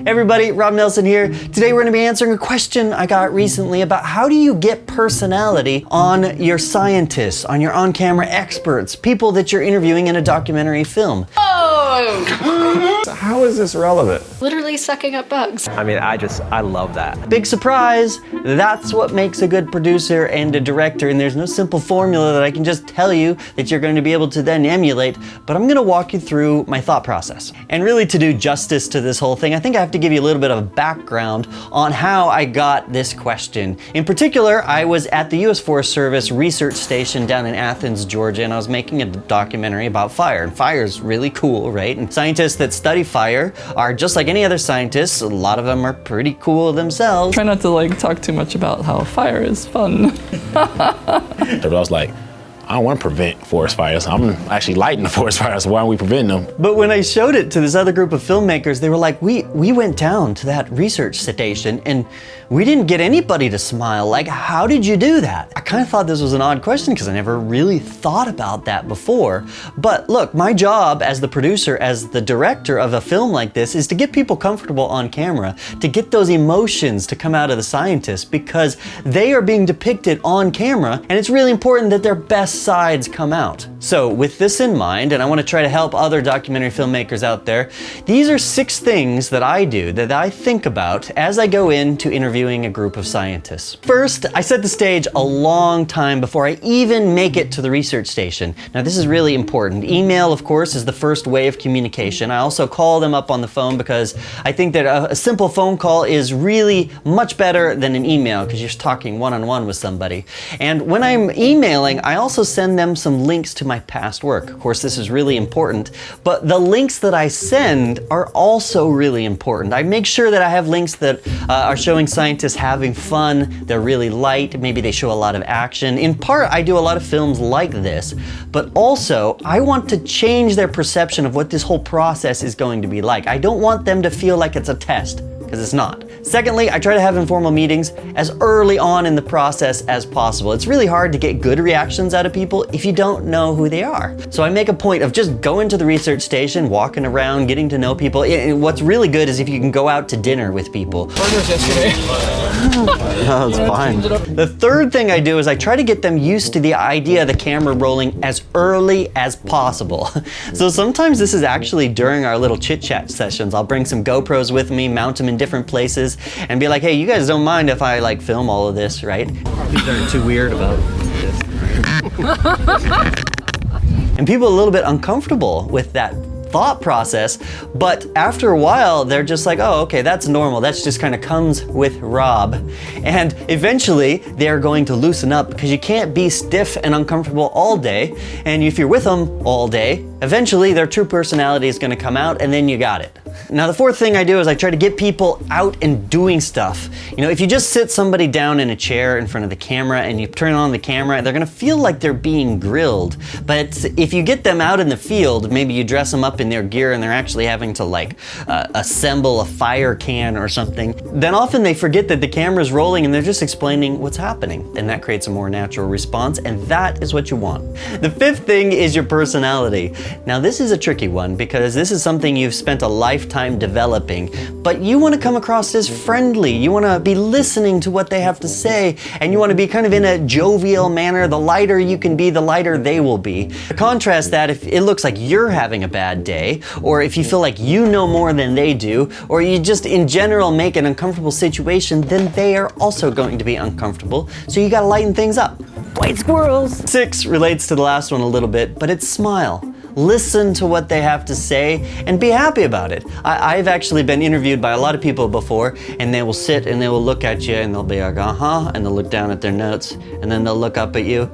everybody, Rob Nelson here. Today we're going to be answering a question I got recently about how do you get personality on your scientists, on your on-camera experts, people that you're interviewing in a documentary film. Oh! How is this relevant? Literally sucking up bugs. I mean, I love that. Big surprise, that's what makes a good producer and a director, and there's no simple formula that I can just tell you that you're going to be able to then emulate, but I'm going to walk you through my thought process. And really, to do justice to this whole thing, I think I have to give you a little bit of background on how I got this question. In particular, I was at the US Forest Service research station down in Athens, Georgia, and I was making a documentary about fire. And fire is really cool, right? And scientists that study fire are just like any other scientists. A lot of them are pretty cool themselves. Try not to talk too much about how fire is fun. I was like, I don't want to prevent forest fires. I'm actually lighting the forest fires. Why aren't we preventing them? But when I showed it to this other group of filmmakers, they were like, we went down to that research station and we didn't get anybody to smile. Like, how did you do that? I kind of thought this was an odd question because I never really thought about that before. But look, my job as the producer, as the director of a film like this, is to get people comfortable on camera, to get those emotions to come out of the scientists because they are being depicted on camera and it's really important that their best sides come out. So with this in mind, and I want to try to help other documentary filmmakers out there, these are 6 things that I do, that I think about as I go into interviewing a group of scientists. First, I set the stage a long time before I even make it to the research station. Now this is really important. Email, of course, is the first way of communication. I also call them up on the phone because I think that a simple phone call is really much better than an email because you're talking one-on-one with somebody. And when I'm emailing, I also send them some links to my past work. Of course, this is really important, but the links that I send are also really important. I make sure that I have links that are showing scientists having fun, they're really light, maybe they show a lot of action. In part, I do a lot of films like this, but also I want to change their perception of what this whole process is going to be like. I don't want them to feel like it's a test, because it's not. Secondly, I try to have informal meetings as early on in the process as possible. It's really hard to get good reactions out of people if you don't know who they are. So I make a point of just going to the research station, walking around, getting to know people. What's really good is if you can go out to dinner with people. Burgers yesterday. No, it's fine. The third thing I do is I try to get them used to the idea of the camera rolling as early as possible. So sometimes this is actually during our little chit-chat sessions. I'll bring some GoPros with me, mount them in different places, and be like, hey, you guys don't mind if I film all of this, right? They're too weird about this. And people are a little bit uncomfortable with that thought process, but after a while they're just like, oh, okay, that's normal. That's just kind of comes with Rob. And eventually they're going to loosen up because you can't be stiff and uncomfortable all day. And if you're with them all day, eventually their true personality is going to come out and then you got it. Now the fourth thing I do is I try to get people out and doing stuff. You know, if you just sit somebody down in a chair in front of the camera and you turn on the camera, they're gonna feel like they're being grilled. But if you get them out in the field, maybe you dress them up in their gear and they're actually having to assemble a fire can or something, then often they forget that the camera's rolling and they're just explaining what's happening. And that creates a more natural response, and that is what you want. The fifth thing is your personality. Now this is a tricky one because this is something you've spent a lifetime developing, but you want to come across as friendly. You want to be listening to what they have to say, and you want to be kind of in a jovial manner. The lighter you can be, the lighter they will be. Contrast that if it looks like you're having a bad day, or if you feel like you know more than they do, or you just in general make an uncomfortable situation, then they are also going to be uncomfortable. So you got to lighten things up. White squirrels! 6 relates to the last one a little bit, but it's smile. Listen to what they have to say and be happy about it. I've actually been interviewed by a lot of people before, and they will sit and they will look at you and they'll be like, uh-huh, and they'll look down at their notes, and then they'll look up at you,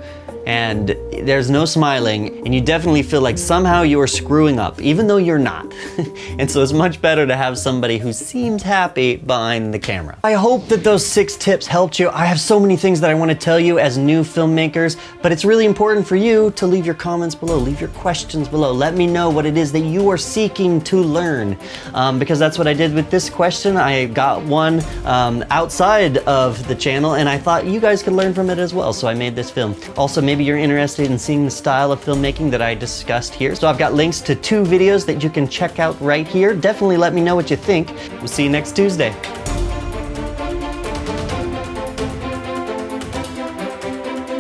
and there's no smiling, and you definitely feel like somehow you are screwing up, even though you're not. And so it's much better to have somebody who seems happy behind the camera. I hope that those 6 tips helped you. I have so many things that I want to tell you as new filmmakers, but it's really important for you to leave your comments below, leave your questions below. Let me know what it is that you are seeking to learn, because that's what I did with this question. I got one outside of the channel, and I thought you guys could learn from it as well, so I made this film. Also, maybe maybe you're interested in seeing the style of filmmaking that I discussed here. So I've got links to 2 videos that you can check out right here. Definitely let me know what you think. We'll see you next Tuesday.